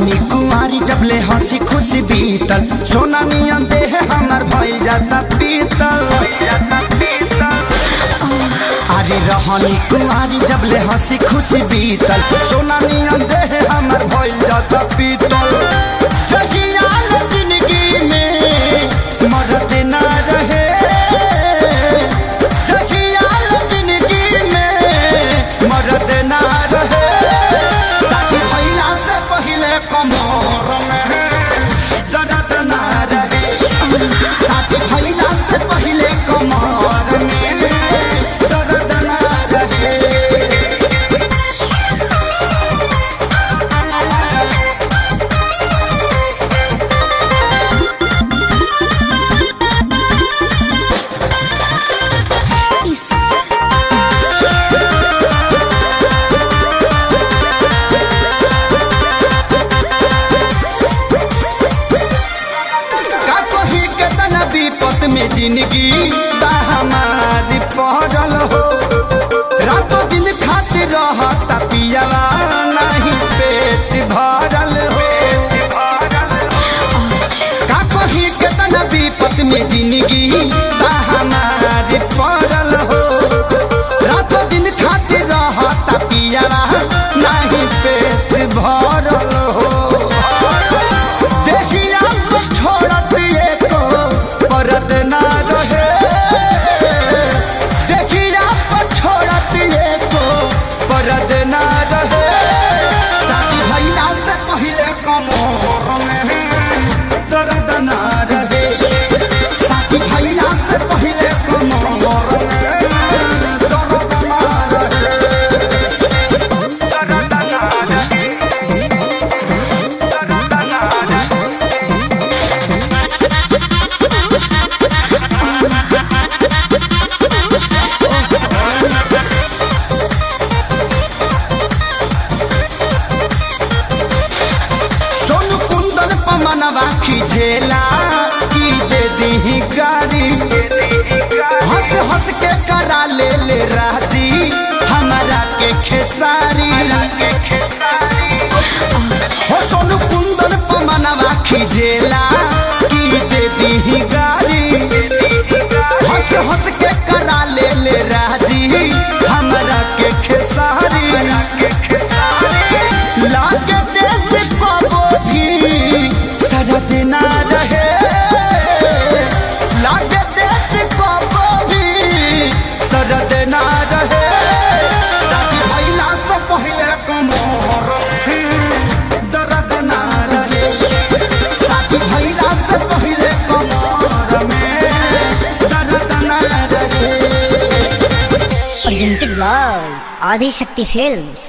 रहनी कुमारी जबले हंसी खुशी बीतल, सोना नियन देह हमार भइल जाता पीतल। अरे रहनी कुमारी जबले हंसी खुशी बीतल, सोना नियन देह हमार भइल जाता पीतल। जगिया जिंदगी में मरद ना रहे, जगिया जिंदगी में मरद ना रहे। शादी भइला से पहिले कमर में दर्द ना रहे, शादी भइला से पहिले कमर में दर्द ना रहे। विपत में जिंदगी हमारी पड़ल हो, रातों दिन खातिर रहता पियावा नहीं पेट भरल हो। का कही केतना विपत में जिंदगी हमारी पड़ल हो, रातों दिन खातिर रहता पियावा नहीं पेट भरल हो। परद ना रहे, देखिया पर छोड़त एको परद ना रहे। शादी भइला से पहिले कमर में दर्द ना रहे, शादी भइला से पहिले कमर में दर्द ना रहे, दर्द ना रहे, दर्द ना रहे। मनवा खिझेला की दे दी गारी, हंस हंस के करा ले राजी हमारा के खेसारी। हो सोनू कुंदन मनवा खिझेला की दे दी गारी, हंस हंस के करा ले राजी हमारा के खेसारी। लागे देख कबो भी सरद ना रहे, लागे देख कबो भी सरद ना रहे। शादी भइला से पहिले कमर में दर्द ना रहे, शादी भइला से पहिले कमर में दर्द ना रहे। Presented by Adi Shakti Films।